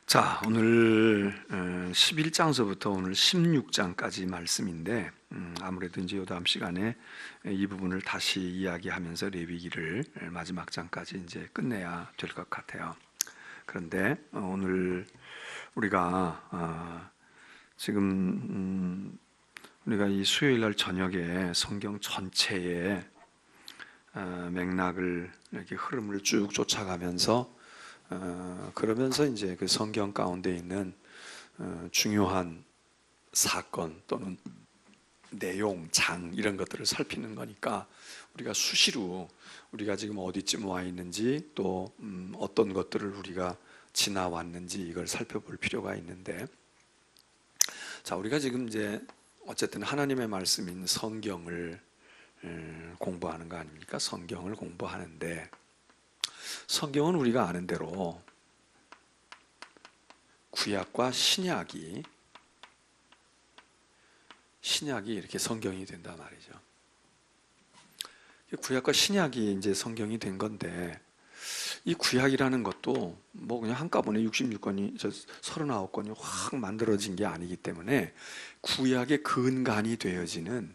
자, 오늘 11장서부터 오늘 16장까지 말씀인데 아무래도 이제 요 다음 시간에 이 부분을 다시 이야기하면서 레위기를 마지막 장까지 이제 끝내야 될 것 같아요. 그런데 오늘 우리가 지금 우리가 이 수요일 날 저녁에 성경 전체의 맥락을 이렇게 흐름을 쭉 쫓아가면서 그러면서 이제 그 성경 가운데 있는 중요한 사건 또는 내용, 장 이런 것들을 살피는 거니까 우리가 수시로 우리가 지금 어디쯤 와 있는지 또 어떤 것들을 우리가 지나왔는지 이걸 살펴볼 필요가 있는데, 자, 우리가 지금 이제 어쨌든 하나님의 말씀인 성경을 공부하는 거 아닙니까? 성경을 공부하는데 성경은 우리가 아는 대로 구약과 신약이 이렇게 성경이 된단 말이죠. 구약과 신약이 이제 성경이 된 건데, 이 구약이라는 것도 뭐 그냥 한꺼번에 66권이 39권이 확 만들어진 게 아니기 때문에 구약의 근간이 되어지는,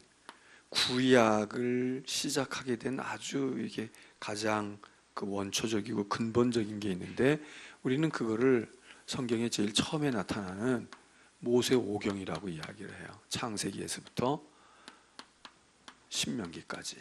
구약을 시작하게 된 아주 이게 가장 그 원초적이고 근본적인 게 있는데, 우리는 그거를 성경에 제일 처음에 나타나는 모세오경이라고 이야기를 해요. 창세기에서부터 신명기까지.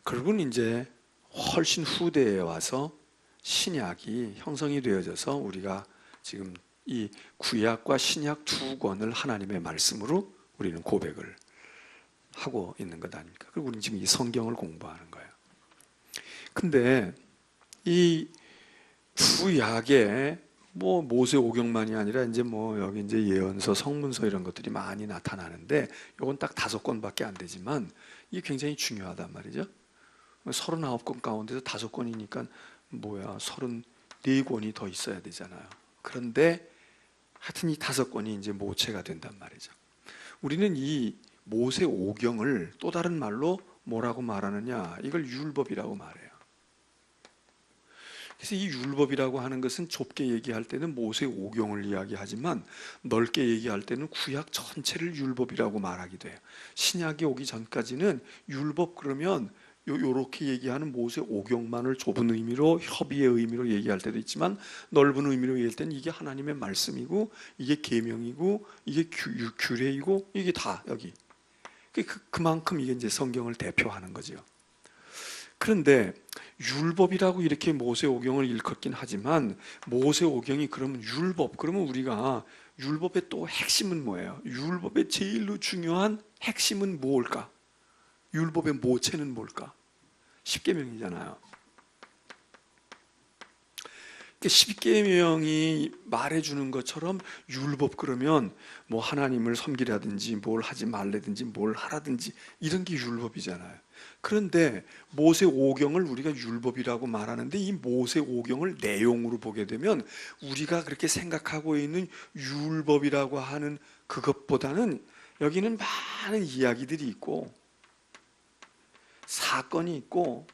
그리고는 이제 훨씬 후대에 와서 신약이 형성이 되어져서 우리가 지금 이 구약과 신약 두 권을 하나님의 말씀으로 우리는 고백을 하고 있는 것 아닙니까? 그리고 우리는 지금 이 성경을 공부하는 거예요. 근데 이 구약에 뭐 모세오경만이 아니라 이제 뭐 여기 이제 예언서, 성문서 이런 것들이 많이 나타나는데, 이건 딱 5권밖에 안 되지만 이게 굉장히 중요하단 말이죠. 39권 가운데서 5권이니까 뭐야, 34권이 더 있어야 되잖아요. 그런데 하여튼 이 5권이 이제 모체가 된단 말이죠. 우리는 이 모세오경을 또 다른 말로 뭐라고 말하느냐, 이걸 율법이라고 말해요. 그래서 이 율법이라고 하는 것은 좁게 얘기할 때는 모세오경을 이야기하지만 넓게 얘기할 때는 구약 전체를 율법이라고 말하기도 해요. 신약이 오기 전까지는 율법 그러면 요렇게 얘기하는 모세오경만을 좁은 의미로, 협의의 의미로 얘기할 때도 있지만 넓은 의미로 얘기할 때는 이게 하나님의 말씀이고 이게 계명이고 이게 규례이고 이게 다 여기 그만큼 이게 이제 성경을 대표하는 거죠. 그런데 율법이라고 이렇게 모세오경을 일컫긴 하지만, 모세오경이 그러면 율법, 그러면 우리가 율법의 또 핵심은 뭐예요? 율법의 제일로 중요한 핵심은 뭘까? 율법의 모체는 뭘까? 십계명이잖아요. 십계명이 말해주는 것처럼 율법 그러면 뭐 하나님을 섬기라든지 뭘 하지 말라든지 뭘 하라든지 이런 게 율법이잖아요. 그런데 모세오경을 우리가 율법이라고 말하는데, 이 모세오경을 내용으로 보게 되면 우리가 그렇게 생각하고 있는 율법이라고 하는 그것보다는 여기는 많은 이야기들이 있고 사건이 있고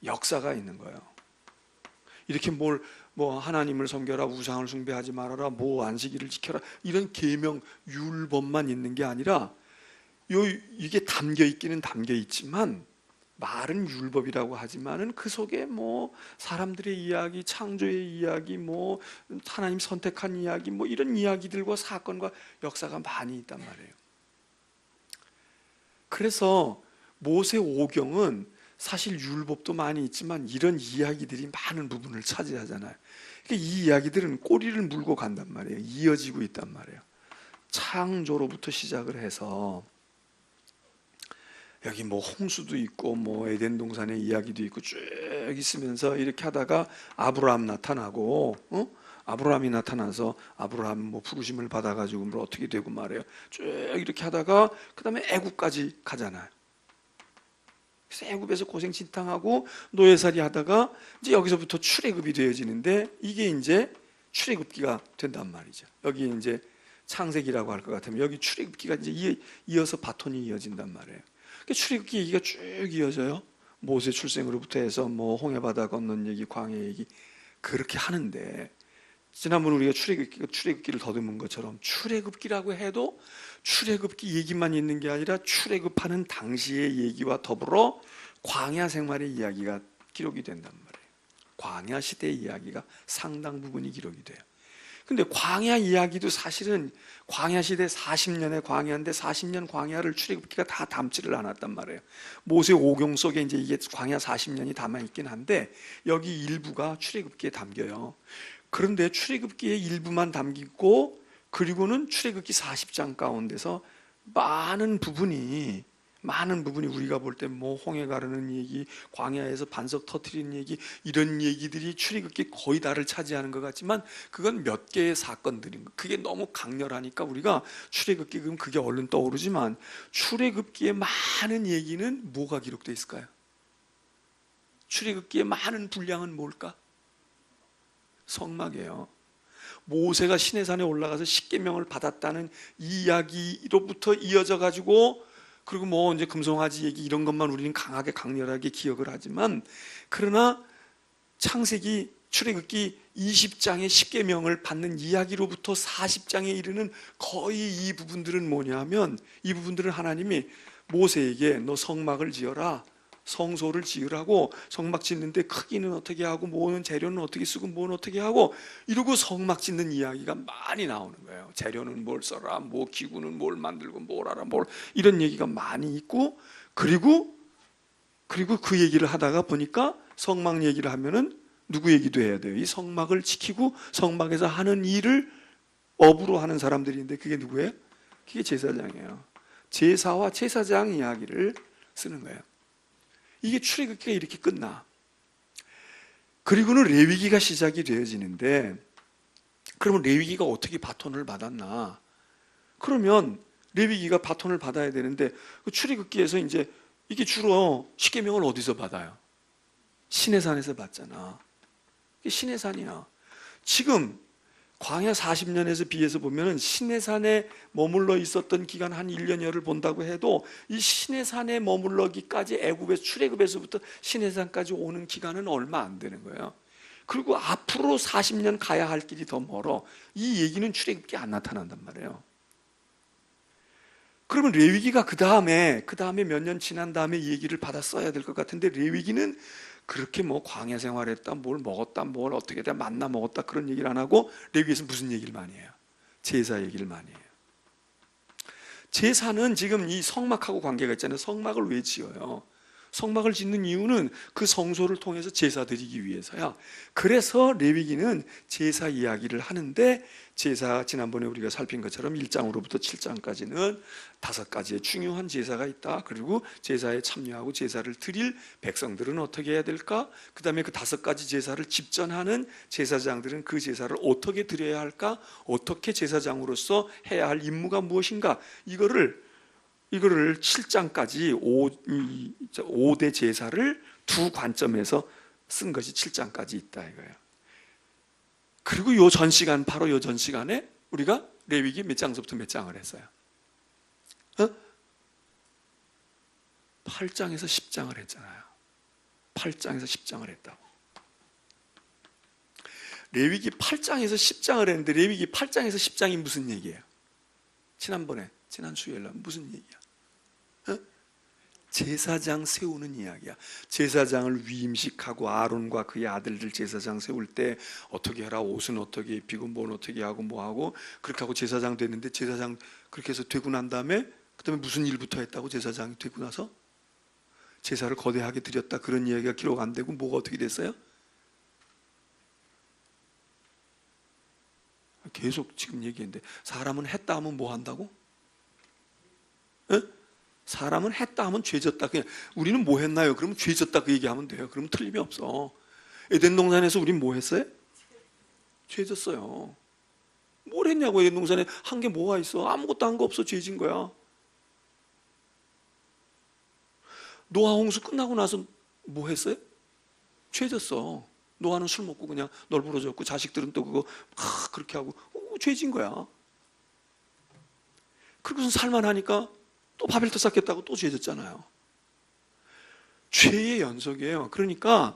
역사가 있는 거예요. 이렇게 뭐 하나님을 섬겨라, 우상을 숭배하지 말아라, 뭐 안식일을 지켜라, 이런 계명 율법만 있는 게 아니라 이게 담겨 있기는 담겨 있지만, 말은 율법이라고 하지만은 그 속에 뭐 사람들의 이야기, 창조의 이야기, 뭐 하나님 선택한 이야기, 뭐 이런 이야기들과 사건과 역사가 많이 있단 말이에요. 그래서 모세오경은 사실 율법도 많이 있지만 이런 이야기들이 많은 부분을 차지하잖아요. 그러니까 이 이야기들은 꼬리를 물고 간단 말이에요. 이어지고 있단 말이에요. 창조로부터 시작을 해서 여기 뭐 홍수도 있고 뭐 에덴 동산의 이야기도 있고 쭉 있으면서 이렇게 하다가 아브라함 나타나고, 아브라함이 나타나서 아브라함 뭐 부르심을 받아가지고 뭐 어떻게 되고 말이에요. 쭉 이렇게 하다가 그 다음에 애굽까지 가잖아요. 그래서 애굽에서 고생진탕하고 노예살이 하다가 이제 여기서부터 출애굽이 되어지는데, 이게 이제 출애굽기가 된단 말이죠. 여기 이제 창세기라고 할 것 같으면 여기 출애굽기가 이제 이어서 바톤이 이어진단 말이에요. 출애굽기 얘기가 쭉 이어져요. 모세 출생으로부터 해서 뭐 홍해 바다 건넌 얘기, 광야 얘기, 그렇게 하는데, 지난번 우리가 출애굽기를 더듬은 것처럼 출애굽기라고 해도 출애굽기 얘기만 있는 게 아니라 출애굽하는 당시의 얘기와 더불어 광야 생활의 이야기가 기록이 된단 말이에요. 광야 시대의 이야기가 상당 부분이 기록이 돼요. 근데 광야 이야기도 사실은 광야 시대 40년의 광야인데 40년 광야를 출애굽기가 다 담지를 않았단 말이에요. 모세 오경 속에 이제 이게 광야 40년이 담아 있긴 한데 여기 일부가 출애굽기에 담겨요. 그런데 출애굽기의 일부만 담기고 그리고는 출애굽기 40장 가운데서 많은 부분이 우리가 볼 때 뭐 홍해 가르는 얘기, 광야에서 반석 터트리는 얘기, 이런 얘기들이 출애굽기 거의 다를 차지하는 것 같지만 그건 몇 개의 사건들인 거. 그게 너무 강렬하니까 우리가 출애굽기 그럼 그게 얼른 떠오르지만 출애굽기의 많은 얘기는 뭐가 기록되어 있을까요? 출애굽기의 많은 분량은 뭘까? 성막이에요. 모세가 시내산에 올라가서 십계명을 받았다는 이 이야기로부터 이어져 가지고 그리고 뭐 이제 금송아지 얘기 이런 것만 우리는 강하게 강렬하게 기억을 하지만 그러나 창세기 출애굽기 20장의 십계명을 받는 이야기로부터 40장에 이르는 거의 이 부분들은 뭐냐면 이 부분들은 하나님이 모세에게 너 성막을 지어라, 성소를 지으라고, 성막 짓는데 크기는 어떻게 하고 뭐는 재료는 어떻게 쓰고 뭐는 어떻게 하고 이러고 성막 짓는 이야기가 많이 나오는 거예요. 재료는 뭘 써라, 뭐 기구는 뭘 만들고 뭘 하라, 뭘 이런 얘기가 많이 있고 그리고 그 얘기를 하다가 보니까 성막 얘기를 하면은 누구 얘기도 해야 돼요. 이 성막을 지키고 성막에서 하는 일을 업으로 하는 사람들인데 그게 누구예요? 그게 제사장이에요. 제사와 제사장 이야기를 쓰는 거예요. 이게 출애굽기가 이렇게 끝나. 그리고는 레위기가 시작이 되어지는데 그러면 레위기가 어떻게 바톤을 받았나? 그러면 레위기가 바톤을 받아야 되는데 그 출애굽기에서 이제 이게 주로 십계명을 어디서 받아요? 시내산에서 받잖아. 이게 시내산이야. 지금 광야 40년에서 비해서 보면 시내산에 머물러 있었던 기간 한 1년여를 본다고 해도 이 시내산에 머물러기까지 애굽에서 출애굽에서부터 시내산까지 오는 기간은 얼마 안 되는 거예요. 그리고 앞으로 40년 가야 할 길이 더 멀어. 이 얘기는 출애굽기에 안 나타난단 말이에요. 그러면 레위기가 그 다음에 몇 년 지난 다음에 이 얘기를 받아 써야 될 것 같은데 레위기는 그렇게 뭐 광야 생활했다, 뭘 먹었다, 뭘 어떻게 다 만나 먹었다 그런 얘기를 안 하고 레위기에서 무슨 얘기를 많이 해요? 제사 얘기를 많이 해요. 제사는 지금 이 성막하고 관계가 있잖아요. 성막을 왜 지어요? 성막을 짓는 이유는 그 성소를 통해서 제사 드리기 위해서야. 그래서 레위기는 제사 이야기를 하는데 제사 지난번에 우리가 살핀 것처럼 1장으로부터 7장까지는 5가지의 중요한 제사가 있다. 그리고 제사에 참여하고 제사를 드릴 백성들은 어떻게 해야 될까? 그 다음에 그 5가지 제사를 집전하는 제사장들은 그 제사를 어떻게 드려야 할까? 어떻게 제사장으로서 해야 할 임무가 무엇인가? 이거를 7장까지 5대 제사를 두 관점에서 쓴 것이 7장까지 있다 이거예요. 그리고 바로 요 전 시간에 우리가 레위기 몇 장서부터 몇 장을 했어요? 8장에서 10장을 했잖아요. 8장에서 10장을 했다고. 레위기 8장에서 10장을 했는데 레위기 8장에서 10장이 무슨 얘기예요? 지난 수요일 날 무슨 얘기야? 제사장 세우는 이야기야. 제사장을 위임식하고 아론과 그의 아들들 제사장 세울 때 어떻게 해라, 옷은 어떻게 입히고 뭘 어떻게 하고 뭐 하고 그렇게 하고 제사장 됐는데 제사장 그렇게 해서 되고 난 다음에 그다음에 무슨 일부터 했다고? 제사장이 되고 나서 제사를 거대하게 드렸다 그런 이야기가 기록 안 되고 뭐가 어떻게 됐어요? 계속 지금 얘기했는데 사람은 했다 하면 뭐 한다고? 사람은 했다 하면 죄졌다. 그냥 우리는 뭐 했나요? 그러면 죄졌다 그 얘기하면 돼요. 그러면 틀림이 없어. 에덴 동산에서 우린 뭐 했어요? 죄졌어요. 뭘 했냐고. 에덴 동산에 한 게 뭐가 있어? 아무것도 한 거 없어. 죄진 거야. 노아 홍수 끝나고 나서 뭐 했어요? 죄졌어. 노아는 술 먹고 그냥 널브러졌고 자식들은 또 그거 그렇게 하고 죄진 거야. 그러고서 살만하니까 또 바벨탑 쌓겠다고 또 죄졌잖아요. 죄의 연속이에요. 그러니까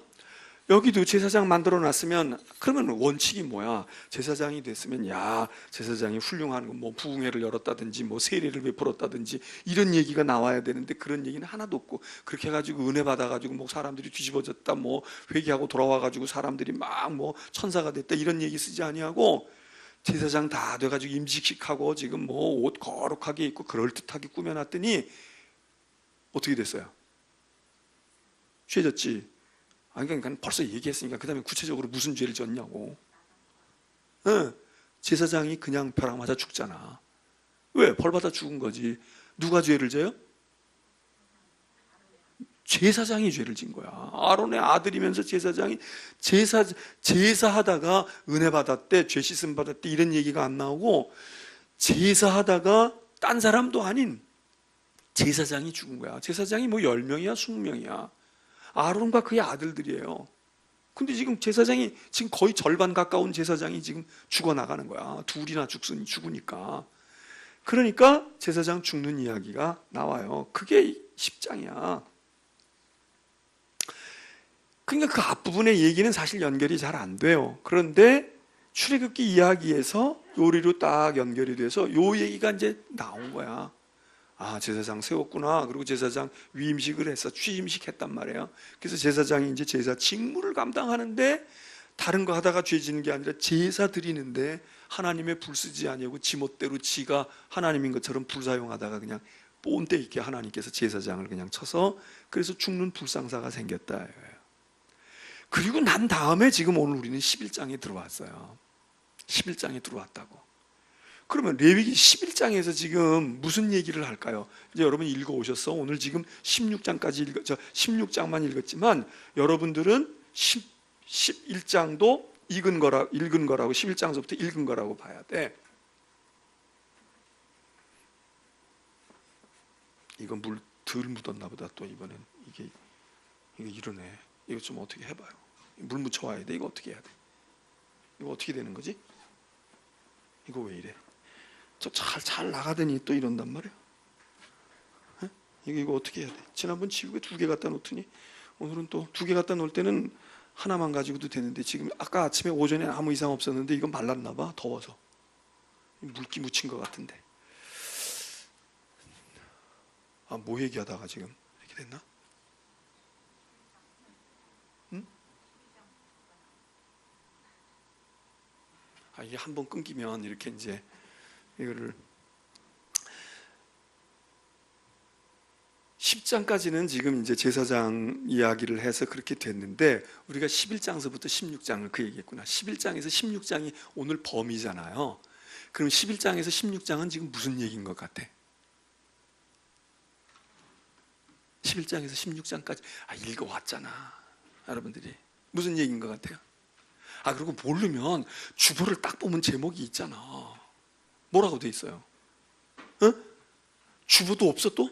여기도 제사장 만들어 놨으면 그러면 원칙이 뭐야? 제사장이 됐으면 야, 제사장이 훌륭한 뭐 부흥회를 열었다든지 뭐 세례를 베풀었다든지 이런 얘기가 나와야 되는데 그런 얘기는 하나도 없고, 그렇게 해가지고 은혜 받아가지고 뭐 사람들이 뒤집어졌다, 뭐 회개하고 돌아와가지고 사람들이 막 뭐 천사가 됐다 이런 얘기 쓰지 아니하고, 제사장 다 돼가지고 임직식하고 지금 뭐 옷 거룩하게 입고 그럴듯하게 꾸며놨더니 어떻게 됐어요? 죄졌지. 아니, 그러니까 벌써 얘기했으니까 그 다음에 구체적으로 무슨 죄를 졌냐고. 응. 제사장이 그냥 벼락 맞아 죽잖아. 왜? 벌 받아 죽은 거지. 누가 죄를 져요? 제사장이 죄를 진 거야. 아론의 아들이면서 제사장이 제사하다가 은혜 받았대, 죄 씻음 받았대 이런 얘기가 안 나오고, 제사하다가 딴 사람도 아닌 제사장이 죽은 거야. 제사장이 뭐 10명이야 20명이야. 아론과 그의 아들들이에요. 근데 지금 제사장이 지금 거의 절반 가까운 제사장이 지금 죽어나가는 거야. 둘이나 죽으니까. 그러니까 제사장 죽는 이야기가 나와요. 그게 10장이야. 그러니까 그 앞부분의 얘기는 사실 연결이 잘 안 돼요. 그런데 출애굽기 이야기에서 요리로 딱 연결이 돼서 요 얘기가 이제 나온 거야. 아, 제사장 세웠구나. 그리고 제사장 위임식을 해서 취임식 했단 말이에요. 그래서 제사장이 이제 제사 직무를 감당하는데, 다른 거 하다가 죄 지는 게 아니라 제사 드리는데 하나님의 불 쓰지 아니하고 지멋대로 지가 하나님인 것처럼 불 사용하다가 그냥 뽐때 있게 하나님께서 제사장을 그냥 쳐서, 그래서 죽는 불상사가 생겼다. 그리고 난 다음에 지금 오늘 우리는 11장에 들어왔어요. 11장에 들어왔다고. 그러면 레위기 11장에서 지금 무슨 얘기를 할까요? 이제 여러분 읽어 오셨어. 오늘 지금 16장까지 16장만 읽었지만 여러분들은 11장도 읽은 거라고 11장서부터 읽은 거라고 봐야 돼. 이거 물 덜 묻었나 보다. 또 이번엔 이게 이러네. 이거 좀 어떻게 해봐요. 물 묻혀 와야 돼. 이거 어떻게 해야 돼? 이거 어떻게 되는 거지? 이거 왜 이래? 저 잘 나가더니 또 이런단 말이야. 에? 이거 어떻게 해야 돼? 지난번 지우개 2개 갖다 놓더니 오늘은 또 2개 갖다 놓을 때는 하나만 가지고도 되는데, 지금 아까 아침에 오전에 아무 이상 없었는데 이건 말랐나 봐. 더워서 물기 묻힌 것 같은데. 아, 뭐 얘기하다가 지금 이렇게 됐나? 응? 아, 이게 한번 끊기면 이렇게 이제 이거를 10장까지는 지금 이제 제사장 이야기를 해서 그렇게 됐는데, 우리가 11장서부터 16장을 그 얘기했구나. 11장에서 16장이 오늘 범위잖아요. 그럼 11장에서 16장은 지금 무슨 얘기인 것 같아? 11장에서 16장까지 읽어왔잖아. 여러분들이 무슨 얘기인 것 같아요? 아, 그리고 모르면 주보를 딱 보면 제목이 있잖아. 뭐라고 돼 있어요? 어? 주보도 없어 또?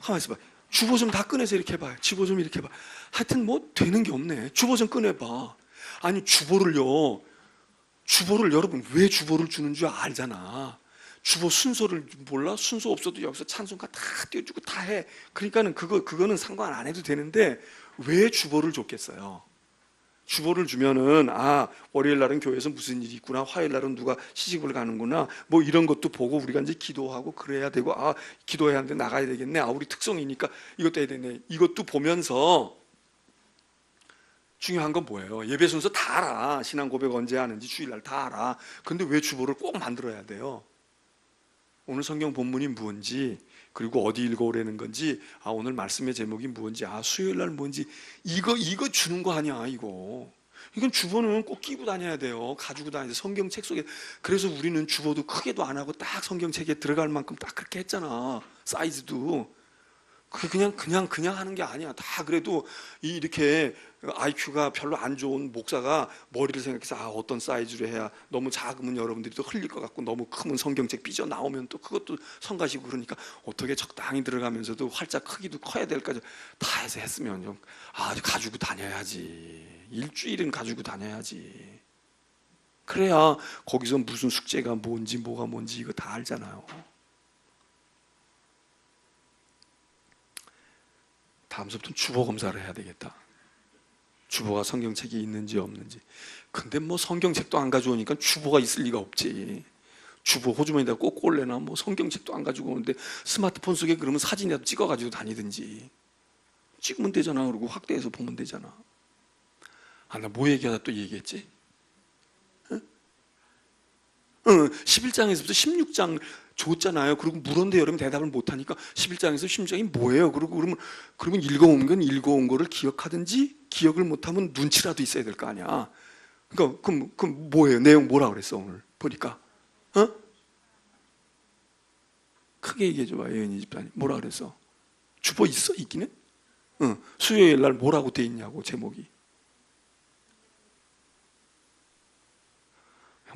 가만 있어봐. 주보 좀 다 꺼내서 이렇게 해봐. 주보 좀 이렇게 해봐. 하여튼 뭐 되는 게 없네. 주보 좀 꺼내봐. 아니, 주보를 여러분 왜 주보를 주는 줄 알잖아. 주보 순서를 몰라? 순서 없어도 여기서 찬송가 다 띄워주고 다 해. 그러니까는 그거는 상관 안 해도 되는데 왜 주보를 줬겠어요? 주보를 주면은, 아, 월요일 날은 교회에서 무슨 일이 있구나, 화요일 날은 누가 시집을 가는구나, 뭐 이런 것도 보고 우리가 이제 기도하고 그래야 되고, 아, 기도해야 하는데 나가야 되겠네, 아, 우리 특성이니까 이것도 해야 되네, 이것도 보면서. 중요한 건 뭐예요? 예배 순서 다 알아. 신앙 고백 언제 하는지 주일날 다 알아. 근데 왜 주보를 꼭 만들어야 돼요? 오늘 성경 본문이 무엇인지, 그리고 어디 읽어오라는 건지, 아, 오늘 말씀의 제목이 무엇인지, 아, 수요일날 뭔지, 이거 주는 거 아니야, 이거. 이건 주보는 꼭 끼고 다녀야 돼요. 가지고 다녀야 돼. 성경책 속에. 그래서 우리는 주보도 크게도 안 하고 딱 성경책에 들어갈 만큼 딱 그렇게 했잖아. 사이즈도. 그냥 하는 게 아니야. 다 그래도 이렇게 IQ가 별로 안 좋은 목사가 머리를 생각해서, 아, 어떤 사이즈로 해야, 너무 작으면 여러분들이 또 흘릴 것 같고, 너무 크면 성경책 삐져 나오면 또 그것도 성가시고, 그러니까 어떻게 적당히 들어가면서도 활짝 크기도 커야 될까지 다 해서 했으면 좀, 아, 가지고 다녀야지. 일주일은 가지고 다녀야지. 그래야 거기서 무슨 숙제가 뭔지 뭐가 뭔지 이거 다 알잖아요. 다음부터는 주보 검사를 해야 되겠다. 주보가 성경책이 있는지 없는지. 근데 뭐 성경책도 안 가져오니까 주보가 있을 리가 없지. 주보 호주머니에다 꼭 꼴래나 뭐 성경책도 안 가지고 오는데 스마트폰 속에 그러면 사진이라도 찍어가지고 다니든지. 찍으면 되잖아. 그리고 확대해서 보면 되잖아. 아, 나 뭐 얘기하다 또 얘기했지? 11장에서부터 16장 줬잖아요. 그리고 물었는데 여러분 대답을 못하니까 11장에서 16장이 뭐예요? 그러고 그러면 읽어온 건 읽어온 거를 기억하든지 기억을 못하면 눈치라도 있어야 될 거 아니야. 그러니까 그럼 뭐예요? 내용 뭐라 그랬어 오늘 보니까? 크게 얘기해 줘봐. 예은이 집사님 뭐라 그랬어? 주보 있어? 있기는? 수요일 날 뭐라고 돼 있냐고 제목이.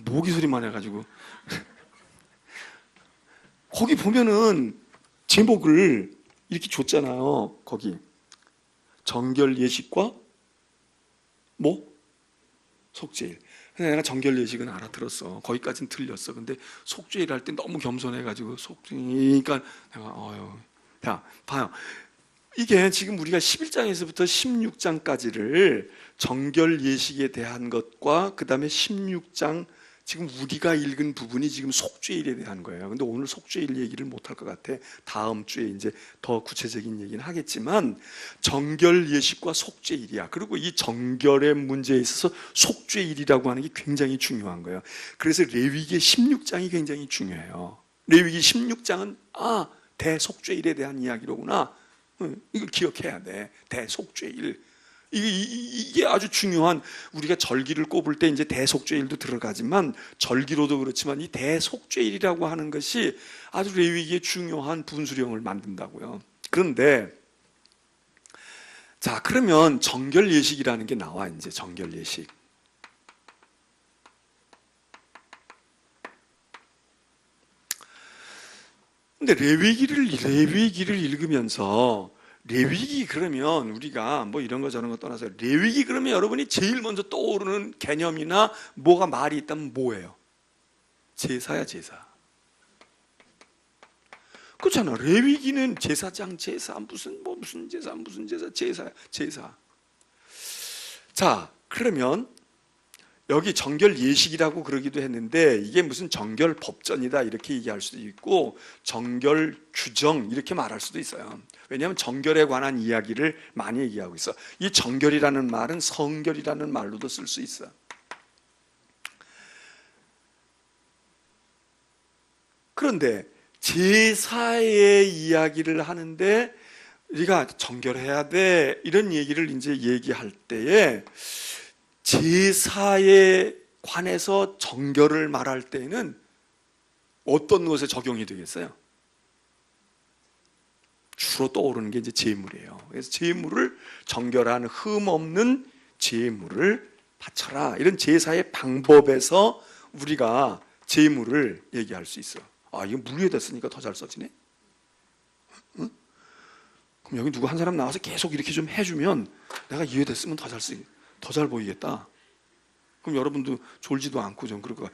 모기 소리만 해가지고 거기 보면은 제목을 이렇게 줬잖아요. 거기 정결 예식과 뭐? 속죄일. 근데 내가 정결 예식은 알아들었어. 거기까지는 틀렸어. 근데 속죄일 할 때 너무 겸손해가지고 속죄니까 내가 자 봐요. 이게 지금 우리가 11장에서부터 16장까지를 정결 예식에 대한 것과 그 다음에 16장 지금 우리가 읽은 부분이 지금 속죄일에 대한 거예요. 근데 오늘 속죄일 얘기를 못할 것 같아. 다음 주에 이제 더 구체적인 얘기는 하겠지만 정결 예식과 속죄일이야. 그리고 이 정결의 문제에 있어서 속죄일이라고 하는 게 굉장히 중요한 거예요. 그래서 레위기 16장이 굉장히 중요해요. 레위기 16장은 대속죄일에 대한 이야기로구나. 이걸 기억해야 돼. 대속죄일. 이게 아주 중요한, 우리가 절기를 꼽을 때 이제 대속죄일도 들어가지만 절기로도 그렇지만 이 대속죄일이라고 하는 것이 아주 레위기의 중요한 분수령을 만든다고요. 그런데 자, 그러면 정결 예식이라는 게 나와. 이제 정결 예식. 근데 레위기를 읽으면서 레위기 그러면 우리가 뭐 이런 거 저런 거 떠나서 레위기 그러면 여러분이 제일 먼저 떠오르는 개념이나 뭐가 말이 있다면 뭐예요? 제사야, 제사. 그렇잖아. 레위기는 제사장 제사 무슨 제사. 자, 그러면 여기 정결 예식이라고 그러기도 했는데 이게 무슨 정결 법전이다 이렇게 얘기할 수도 있고 정결 규정 이렇게 말할 수도 있어요. 왜냐하면 정결에 관한 이야기를 많이 얘기하고 있어. 이 정결이라는 말은 성결이라는 말로도 쓸 수 있어. 그런데 제사의 이야기를 하는데 우리가 정결해야 돼 이런 얘기를 이제 얘기할 때에 제사에 관해서 정결을 말할 때에는 어떤 것에 적용이 되겠어요? 주로 떠오르는 게 이제 제물이에요. 그래서 제물을 정결한 흠 없는 제물을 바쳐라. 이런 제사의 방법에서 우리가 제물을 얘기할 수 있어. 이거 물 위에다 쓰니까 더 잘 써지네. 응? 그럼 여기 누구 한 사람 나와서 계속 이렇게 좀 해주면 내가 이 위에다 쓰면 더 잘 보이겠다. 그럼 여러분도 졸지도 않고 좀 그럴 거야.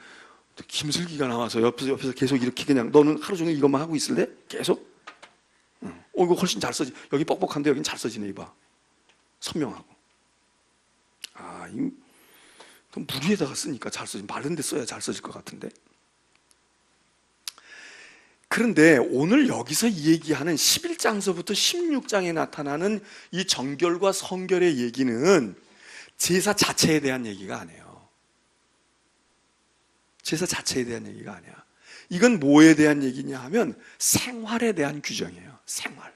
김슬기가 나와서 옆에서 계속 이렇게 그냥 너는 하루 종일 이것만 하고 있을래? 계속? 이거 훨씬 잘 써지. 여기 뻑뻑한데 여긴 잘 써지네. 이봐. 선명하고. 그럼 물 위에다가 쓰니까 잘 써지. 마른 데 써야 잘 써질 것 같은데. 그런데 오늘 여기서 얘기하는 11장서부터 16장에 나타나는 이 정결과 성결의 얘기는 제사 자체에 대한 얘기가 아니에요. 제사 자체에 대한 얘기가 아니야. 이건 뭐에 대한 얘기냐 하면 생활에 대한 규정이에요. 생활.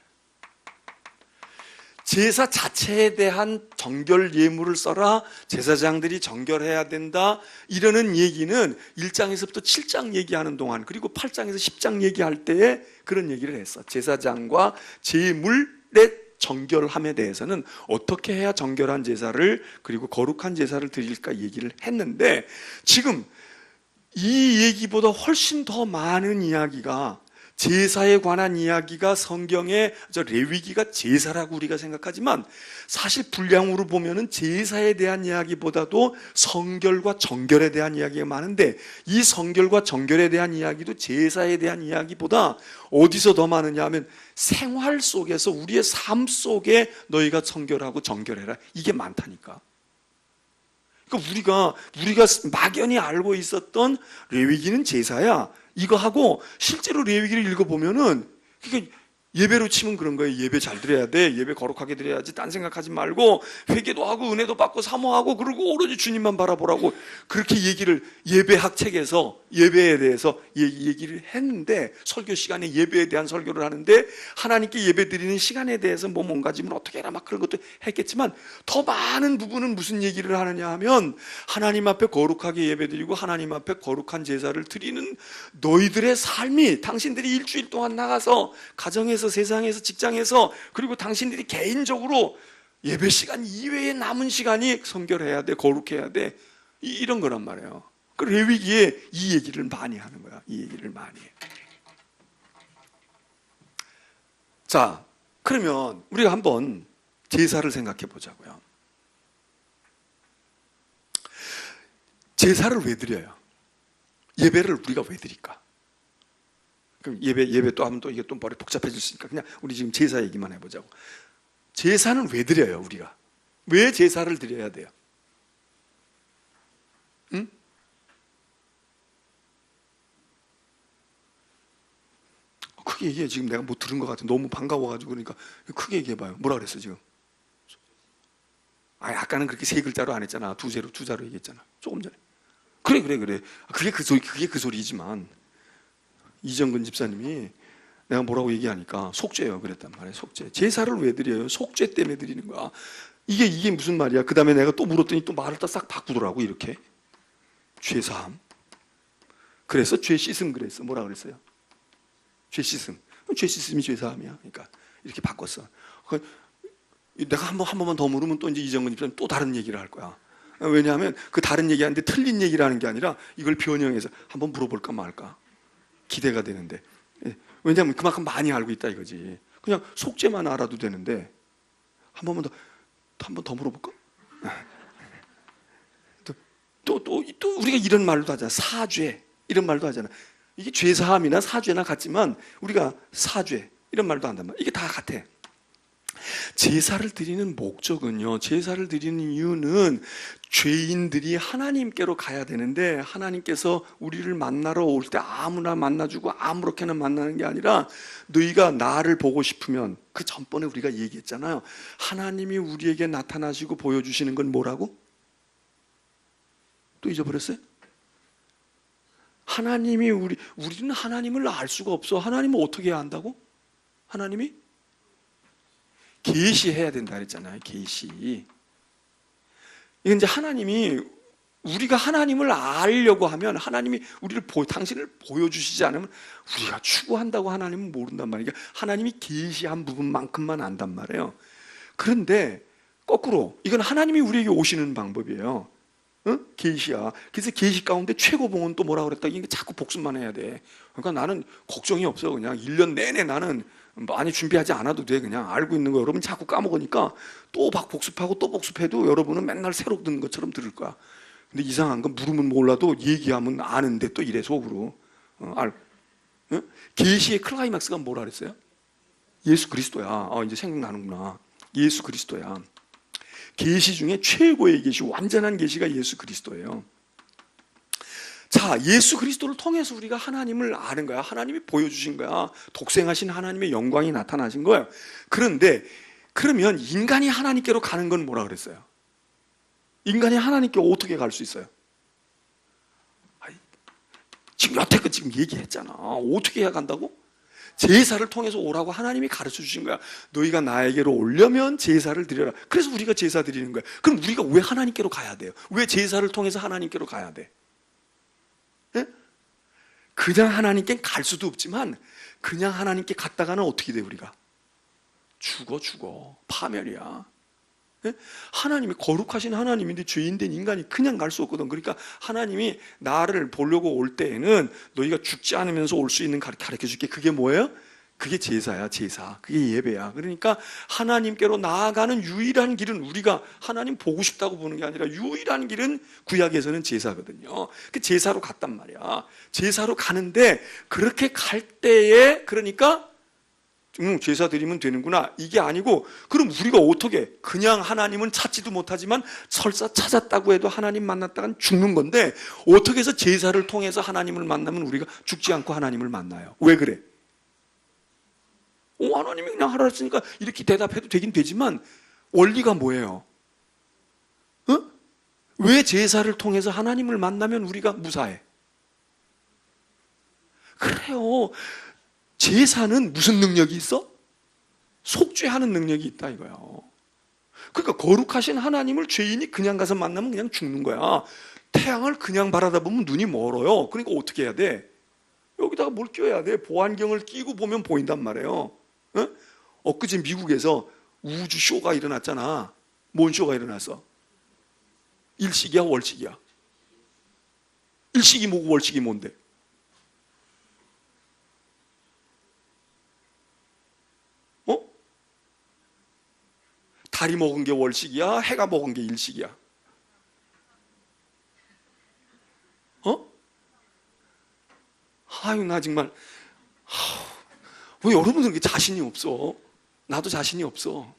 제사 자체에 대한 정결 예물을 써라. 제사장들이 정결해야 된다. 이러는 얘기는 1장에서부터 7장 얘기하는 동안 그리고 8장에서 10장 얘기할 때에 그런 얘기를 했어. 제사장과 제물의 정결함에 대해서는 어떻게 해야 정결한 제사를 그리고 거룩한 제사를 드릴까 얘기를 했는데 지금 이 얘기보다 훨씬 더 많은 이야기가 제사에 관한 이야기가 성경에 레위기가 제사라고 우리가 생각하지만 사실 분량으로 보면은 제사에 대한 이야기보다도 성결과 정결에 대한 이야기가 많은데 이 성결과 정결에 대한 이야기도 제사에 대한 이야기보다 어디서 더 많으냐 하면 생활 속에서 우리의 삶 속에 너희가 성결하고 정결해라 이게 많다니까. 그러니까 우리가 막연히 알고 있었던 레위기는 제사야, 이거 하고 실제로 레위기를 읽어보면은, 그러니까 예배로 치면 그런 거예요. 예배 잘 드려야 돼. 예배 거룩하게 드려야지. 딴 생각하지 말고 회개도 하고 은혜도 받고 사모하고, 그리고 오로지 주님만 바라보라고 그렇게 얘기를 예배학 책에서 예배에 대해서 얘기를 했는데, 설교 시간에 예배에 대한 설교를 하는데 하나님께 예배 드리는 시간에 대해서 뭐 뭔가지면 어떻게 해라 막 그런 것도 했겠지만, 더 많은 부분은 무슨 얘기를 하느냐 하면, 하나님 앞에 거룩하게 예배 드리고 하나님 앞에 거룩한 제사를 드리는 너희들의 삶이, 당신들이 일주일 동안 나가서 가정에서, 세상에서, 직장에서, 그리고 당신들이 개인적으로 예배 시간 이외에 남은 시간이 성결해야 돼, 거룩해야 돼, 이런 거란 말이에요. 그 레위기에 이 얘기를 많이 하는 거야. 이 얘기를 많이 해. 자, 그러면 우리가 한번 제사를 생각해 보자고요. 제사를 왜 드려요? 예배를 우리가 왜 드릴까? 그럼 예배 또 하면 또 이게 또 머리 복잡해질 수 있으니까 그냥 우리 지금 제사 얘기만 해보자고. 제사는 왜 드려요, 우리가? 왜 제사를 드려야 돼요? 응? 크게 얘기해. 지금 내가 뭐 들은 것 같아. 너무 반가워가지고. 그러니까 크게 얘기해봐요. 뭐라 그랬어 지금? 아까는 그렇게 세 글자로 안 했잖아. 두 자로 얘기했잖아. 조금 전에. 그래. 그게 그 소리지만, 이정근 집사님이 내가 뭐라고 얘기하니까 속죄요 그랬단 말이에요. 속죄. 제사를 왜 드려요? 속죄 때문에 드리는 거야. 이게 무슨 말이야? 그 다음에 내가 또 물었더니 또 말을 또 싹 바꾸더라고. 이렇게 죄사함. 그래서 죄 씻음 그랬어. 뭐라 그랬어요? 죄 씻음. 죄 씻음이 죄사함이야. 그러니까 이렇게 바꿨어. 내가 한 번만 더 물으면 또 이제 이정근 집사님 또 다른 얘기를 할 거야. 왜냐하면 그 다른 얘기하는데 틀린 얘기를 하는 게 아니라 이걸 변형해서 한번 물어볼까 말까 기대가 되는데, 왜냐하면 그만큼 많이 알고 있다 이거지. 그냥 속죄만 알아도 되는데 한 번 더 물어볼까? 또 우리가 이런 말도 하잖아. 사죄 이런 말도 하잖아. 이게 죄사함이나 사죄나 같지만 우리가 사죄 이런 말도 한단 말이야. 이게 다 같아. 제사를 드리는 목적은요, 제사를 드리는 이유는 죄인들이 하나님께로 가야 되는데, 하나님께서 우리를 만나러 올 때 아무나 만나주고 아무렇게나 만나는 게 아니라, 너희가 나를 보고 싶으면, 그 전번에 우리가 얘기했잖아요. 하나님이 우리에게 나타나시고 보여주시는 건 뭐라고? 또 잊어버렸어요? 하나님이 우리는 하나님을 알 수가 없어. 하나님을 어떻게 해야 한다고? 하나님이 계시해야 된다 그랬잖아요. 계시. 이건 이제 하나님이, 우리가 하나님을 알려고 하면 하나님이 당신을 보여주시지 않으면 우리가 추구한다고 하나님은 모른단 말이에요. 하나님이 계시한 부분만큼만 안단 말이에요. 그런데 거꾸로 이건 하나님이 우리에게 오시는 방법이에요. 응? 계시야. 그래서 계시 가운데 최고봉은 또 뭐라 그랬다? 이게 자꾸 복습만 해야 돼. 그러니까 나는 걱정이 없어. 그냥 1년 내내 나는 많이 준비하지 않아도 돼. 그냥 알고 있는 거 여러분 자꾸 까먹으니까 또 복습하고 또 복습해도 여러분은 맨날 새로 듣는 것처럼 들을 거야. 근데 이상한 건 물으면 몰라도 얘기하면 아는데 또 이래 속으로. 계시의 클라이막스가 뭐라 그랬어요? 예수 그리스도야. 이제 생각나는구나. 예수 그리스도야. 계시 중에 최고의 계시, 완전한 계시가 예수 그리스도예요. 자, 예수 그리스도를 통해서 우리가 하나님을 아는 거야. 하나님이 보여주신 거야. 독생하신 하나님의 영광이 나타나신 거예요. 그런데 그러면 인간이 하나님께로 가는 건 뭐라 그랬어요? 인간이 하나님께 어떻게 갈 수 있어요? 지금 여태껏 지금 얘기했잖아. 어떻게 해야 간다고? 제사를 통해서 오라고 하나님이 가르쳐 주신 거야. 너희가 나에게로 오려면 제사를 드려라. 그래서 우리가 제사 드리는 거야. 그럼 우리가 왜 하나님께로 가야 돼요? 왜 제사를 통해서 하나님께로 가야 돼? 예? 그냥 하나님께 갈 수도 없지만, 그냥 하나님께 갔다가는 어떻게 돼 우리가? 죽어. 파멸이야. 예? 하나님이 거룩하신 하나님인데 죄인된 인간이 그냥 갈 수 없거든. 그러니까 하나님이 나를 보려고 올 때에는 너희가 죽지 않으면서 올 수 있는 가르쳐 줄게. 그게 뭐예요? 그게 제사야. 제사. 그게 예배야. 그러니까 하나님께로 나아가는 유일한 길은, 우리가 하나님 보고 싶다고 보는 게 아니라 유일한 길은 구약에서는 제사거든요. 그 제사로 갔단 말이야. 제사로 가는데, 그렇게 갈 때에, 그러니까 제사 드리면 되는구나 이게 아니고, 그럼 우리가 어떻게 그냥 하나님은 찾지도 못하지만 설사 찾았다고 해도 하나님 만났다간 죽는 건데, 어떻게 해서 제사를 통해서 하나님을 만나면 우리가 죽지 않고 하나님을 만나요? 왜 그래? 하나님이 그냥 하라 했으니까 이렇게 대답해도 되긴 되지만 원리가 뭐예요? 왜 제사를 통해서 하나님을 만나면 우리가 무사해? 그래요. 제사는 무슨 능력이 있어? 속죄하는 능력이 있다 이거예요. 그러니까 거룩하신 하나님을 죄인이 그냥 가서 만나면 그냥 죽는 거야. 태양을 그냥 바라다 보면 눈이 멀어요. 그러니까 어떻게 해야 돼? 여기다가 뭘 껴야 돼? 보안경을 끼고 보면 보인단 말이에요. 엊그제 미국에서 우주 쇼가 일어났잖아. 뭔 쇼가 일어났어? 일식이야, 월식이야? 일식이 뭐고 월식이 뭔데? 달이 먹은 게 월식이야? 해가 먹은 게 일식이야? 아유, 나 정말, 왜 여러분들 이렇게 자신이 없어? 나도 자신이 없어.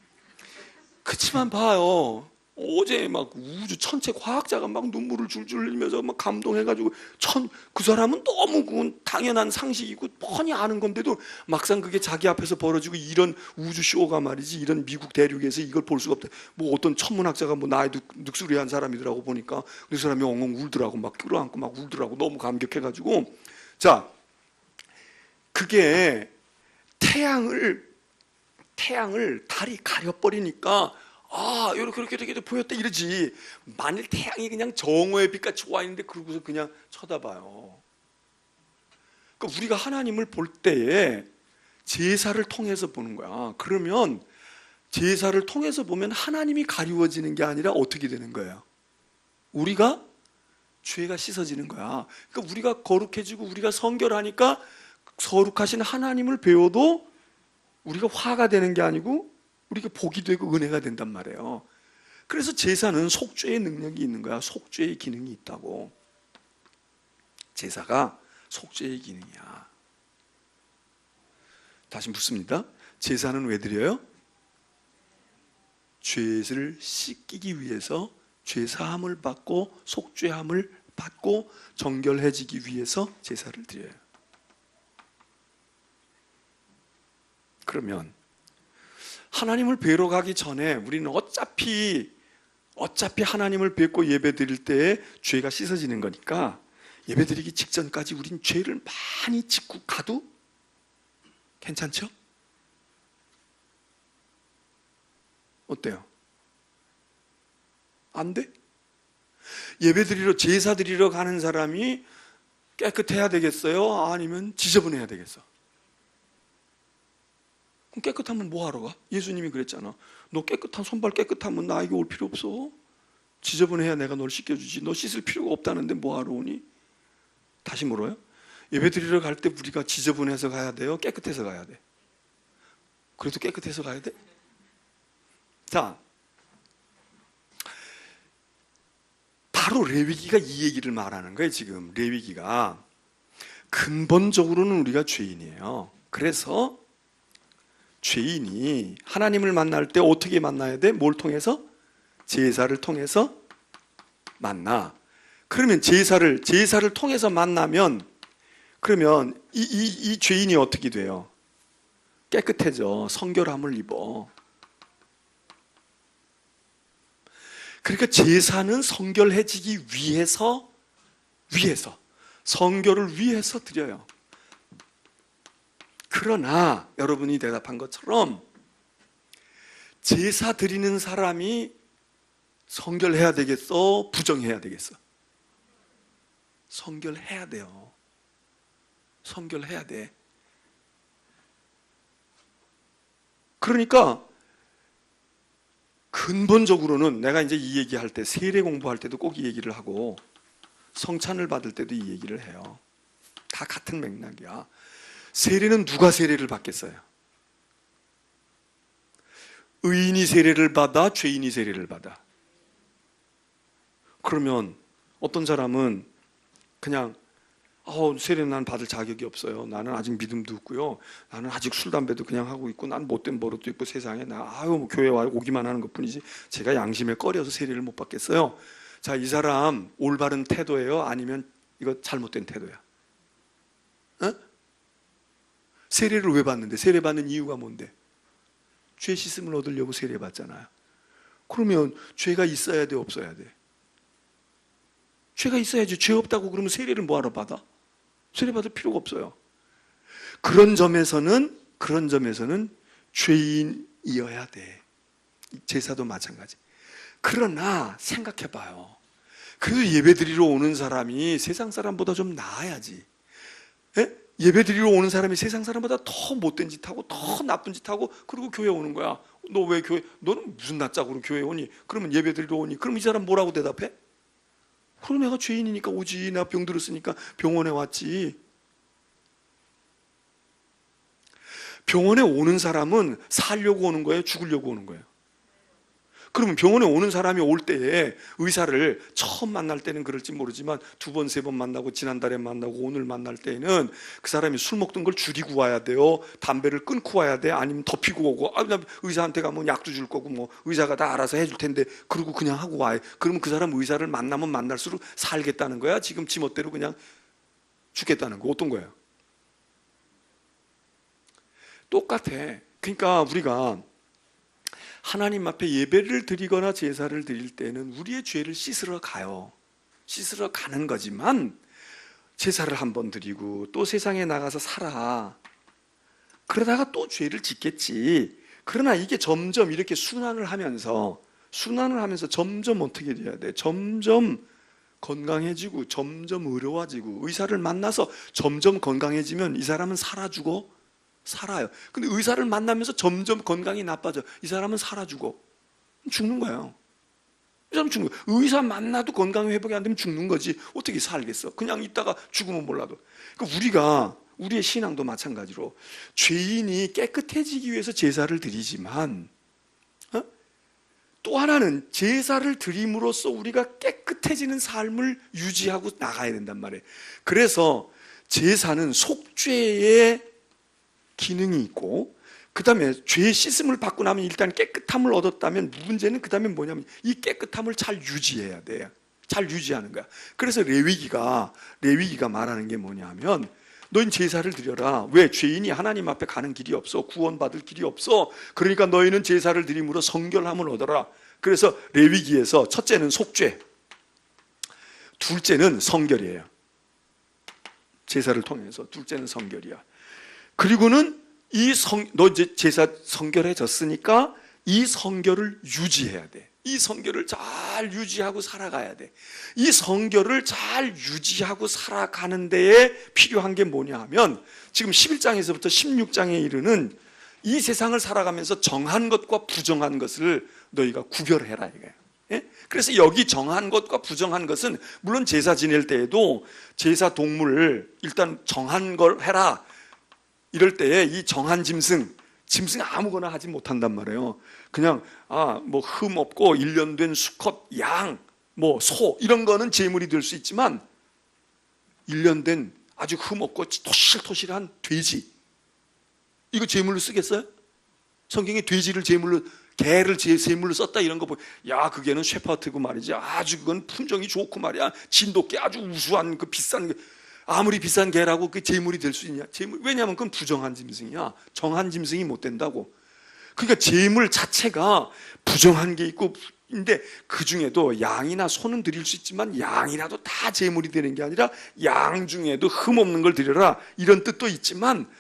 그치만 봐요. 어제 막 우주 천체 과학자가 막 눈물을 줄줄 흘리면서 막 감동해가지고, 그 사람은 너무 그건 당연한 상식이고 뻔히 아는 건데도 막상 그게 자기 앞에서 벌어지고 이런 우주 쇼가 말이지, 이런 미국 대륙에서 이걸 볼 수가 없다. 뭐 어떤 천문학자가 뭐 나이 늑수리한 사람이더라고 보니까 그 사람이 엉엉 울더라고. 막 끌어안고 막 울더라고. 너무 감격해가지고. 자, 그게 태양을 달이 가려버리니까 이렇게 보였다 이러지. 만일 태양이 그냥 정오의 빛같이 와 있는데 그러고서 그냥 쳐다봐요. 그러니까 우리가 하나님을 볼 때에 제사를 통해서 보는 거야. 그러면 제사를 통해서 보면 하나님이 가리워지는 게 아니라 어떻게 되는 거예요? 우리가 죄가 씻어지는 거야. 그러니까 우리가 거룩해지고 우리가 성결하니까 거룩하신 하나님을 배워도 우리가 화가 되는 게 아니고 우리가 복이 되고 은혜가 된단 말이에요. 그래서 제사는 속죄의 능력이 있는 거야. 속죄의 기능이 있다고. 제사가 속죄의 기능이야. 다시 묻습니다. 제사는 왜 드려요? 죄를 씻기기 위해서, 죄 사함을 받고 속죄함을 받고 정결해지기 위해서 제사를 드려요. 그러면 하나님을 뵈러 가기 전에 우리는 어차피 하나님을 뵙고 예배 드릴 때에 죄가 씻어지는 거니까 예배 드리기 직전까지 우린 죄를 많이 짓고 가도 괜찮죠? 어때요? 안 돼? 예배 드리러, 제사 드리러 가는 사람이 깨끗해야 되겠어요? 아니면 지저분해야 되겠어? 그럼 깨끗하면 뭐 하러 가? 예수님이 그랬잖아. 너 깨끗한, 손발 깨끗하면 나에게 올 필요 없어. 지저분해야 내가 널 씻겨주지. 너 씻을 필요가 없다는데 뭐 하러 오니? 다시 물어요. 예배 드리러 갈 때 우리가 지저분해서 가야 돼요? 깨끗해서 가야 돼? 그래도 깨끗해서 가야 돼? 자, 바로 레위기가 이 얘기를 말하는 거예요. 지금 레위기가 근본적으로는 우리가 죄인이에요. 그래서 죄인이 하나님을 만날 때 어떻게 만나야 돼? 뭘 통해서? 제사를 통해서 만나. 그러면 제사를 통해서 만나면, 그러면 이 죄인이 어떻게 돼요? 깨끗해져. 성결함을 입어. 그러니까 제사는 성결해지기 위해서 성결을 위해서 드려요. 그러나 여러분이 대답한 것처럼 제사 드리는 사람이 성결해야 되겠어? 부정해야 되겠어? 성결해야 돼요. 성결해야 돼. 그러니까 근본적으로는 내가 이제 이 얘기할 때, 세례 공부할 때도 꼭 이 얘기를 하고 성찬을 받을 때도 이 얘기를 해요. 다 같은 맥락이야. 세례는 누가 세례를 받겠어요? 의인이 세례를 받아? 죄인이 세례를 받아? 그러면 어떤 사람은 그냥 세례 난 받을 자격이 없어요. 나는 아직 믿음도 없고요. 나는 아직 술 담배도 그냥 하고 있고, 난 못된 버릇도 있고, 세상에 뭐 교회 와 오기만 하는 것뿐이지 제가 양심에 꺼려서 세례를 못 받겠어요. 자, 이 사람 올바른 태도예요? 아니면 이거 잘못된 태도야? 어? 세례를 왜 받는데? 세례 받는 이유가 뭔데? 죄 씻음을 얻으려고 세례 받잖아요. 그러면 죄가 있어야 돼, 없어야 돼? 죄가 있어야지. 죄 없다고 그러면 세례를 뭐하러 받아? 세례 받을 필요가 없어요. 그런 점에서는 죄인이어야 돼. 제사도 마찬가지. 그러나 생각해봐요. 그래도 예배드리러 오는 사람이 세상 사람보다 좀 나아야지. 예배드리러 오는 사람이 세상 사람보다 더 못된 짓 하고 더 나쁜 짓 하고 그리고 교회 오는 거야. 너 왜 너는 무슨 낯짝으로 교회 오니? 그러면 예배드리러 오니? 그럼 이 사람 뭐라고 대답해? 그럼 내가 죄인이니까 오지. 내가 병 들었으니까 병원에 왔지. 병원에 오는 사람은 살려고 오는 거예요? 죽으려고 오는 거예요? 그러면 병원에 오는 사람이 올 때에 의사를 처음 만날 때는 그럴지 모르지만 두 번, 세 번 만나고 지난달에 만나고 오늘 만날 때에는 그 사람이 술 먹던 걸 줄이고 와야 돼요? 담배를 끊고 와야 돼? 아니면 더 피고 오고? 나 의사한테 가면 약도 줄 거고 뭐 의사가 다 알아서 해줄 텐데 그러고 그냥 하고 와요. 그러면 그 사람 의사를 만나면 만날수록 살겠다는 거야? 지금 지멋대로 그냥 죽겠다는 거? 어떤 거예요? 똑같아. 그러니까 우리가 하나님 앞에 예배를 드리거나 제사를 드릴 때는 우리의 죄를 씻으러 가요. 씻으러 가는 거지만 제사를 한번 드리고 또 세상에 나가서 살아. 그러다가 또 죄를 짓겠지. 그러나 이게 점점 이렇게 순환을 하면서 점점 어떻게 돼야 돼? 점점 건강해지고 점점 의로워지고 의사를 만나서 점점 건강해지면 이 사람은 살아요. 근데 의사를 만나면서 점점 건강이 나빠져. 이 사람은 살아 죽는 거예요. 이 사람은 죽는 거예요. 의사 만나도 건강 회복이 안 되면 죽는 거지. 어떻게 살겠어? 그냥 있다가 죽으면 몰라도. 그러니까 우리의 신앙도 마찬가지로 죄인이 깨끗해지기 위해서 제사를 드리지만 또 하나는 제사를 드림으로써 우리가 깨끗해지는 삶을 유지하고 나가야 된단 말이에요. 그래서 제사는 속죄의 기능이 있고 그 다음에 죄의 씻음을 받고 나면 일단 깨끗함을 얻었다면 문제는 그 다음에 뭐냐면 이 깨끗함을 잘 유지해야 돼요. 잘 유지하는 거야. 그래서 레위기가 말하는 게 뭐냐면 너희는 제사를 드려라. 왜? 죄인이 하나님 앞에 가는 길이 없어. 구원받을 길이 없어. 그러니까 너희는 제사를 드림으로 성결함을 얻어라. 그래서 레위기에서 첫째는 속죄, 둘째는 성결이에요. 제사를 통해서 둘째는 성결이야. 그리고는 너 이제 제사 성결해졌으니까 이 성결을 유지해야 돼. 이 성결을 잘 유지하고 살아가야 돼. 이 성결을 잘 유지하고 살아가는 데에 필요한 게 뭐냐 하면 지금 11장에서부터 16장에 이르는 이 세상을 살아가면서 정한 것과 부정한 것을 너희가 구별해라 이거예요. 예? 그래서 여기 정한 것과 부정한 것은 물론 제사 지낼 때에도 제사 동물을 일단 정한 걸 해라. 이럴 때에 이 정한 짐승 아무거나 하지 못한단 말이에요. 그냥 뭐 흠 없고 1년 된 수컷 양, 뭐 소 이런 거는 제물이 될 수 있지만 1년 된 아주 흠 없고 토실토실한 돼지 이거 제물로 쓰겠어요? 성경에 돼지를 제물로 개를 제물로 썼다 이런 거 보면 그게는 셰퍼트고 말이지 아주 그건 품종이 좋고 말이야 진돗개 아주 우수한 그 비싼 게 아무리 비싼 개라고 그 제물이 될 수 있냐? 왜냐하면 그건 부정한 짐승이야. 정한 짐승이 못 된다고. 그러니까 제물 자체가 부정한 게 있고, 근데 그 중에도 양이나 소는 드릴 수 있지만 양이라도 다 제물이 되는 게 아니라 양 중에도 흠 없는 걸 드려라 이런 뜻도 있지만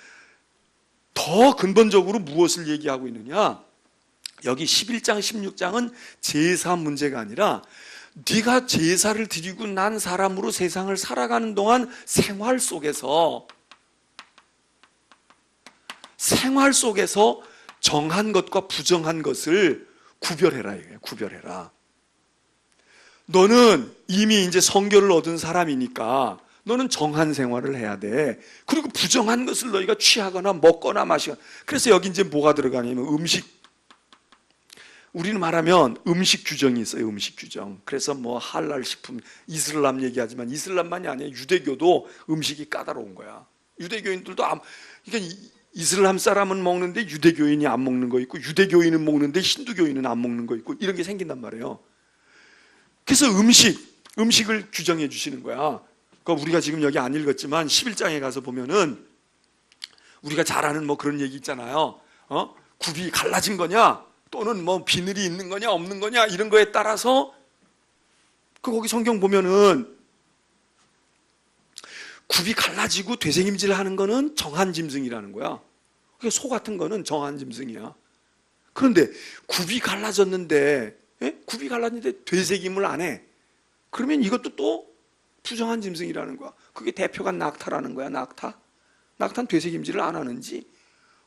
더 근본적으로 무엇을 얘기하고 있느냐? 여기 11장, 16장은 제사 문제가 아니라 네가 제사를 드리고 난 사람으로 세상을 살아가는 동안 생활 속에서 정한 것과 부정한 것을 구별해라 이거예요. 구별해라. 너는 이미 이제 성결을 얻은 사람이니까 너는 정한 생활을 해야 돼. 그리고 부정한 것을 너희가 취하거나 먹거나 마시거나. 그래서 여기 이제 뭐가 들어가냐면 우리는 말하면 음식 규정이 있어요. 음식 규정. 그래서 뭐 할랄 식품, 이슬람 얘기하지만 이슬람만이 아니에요. 유대교도 음식이 까다로운 거야. 유대교인들도 그러니까 이슬람 사람은 먹는데 유대교인이 안 먹는 거 있고, 유대교인은 먹는데 힌두교인은 안 먹는 거 있고, 이런 게 생긴단 말이에요. 그래서 음식을 규정해 주시는 거야. 그러니까 우리가 지금 여기 안 읽었지만 11장에 가서 보면은 우리가 잘 아는 뭐 그런 얘기 있잖아요. 굽이 갈라진 거냐, 또는 뭐 비늘이 있는 거냐 없는 거냐, 이런 거에 따라서 거기 성경 보면은 굽이 갈라지고 되새김질 하는 거는 정한 짐승이라는 거야. 그러니까 소 같은 거는 정한 짐승이야. 그런데 굽이 갈라졌는데 되새김을 안 해. 그러면 이것도 또 부정한 짐승이라는 거야. 그게 대표가 낙타라는 거야. 낙타는 되새김질을 안 하는지.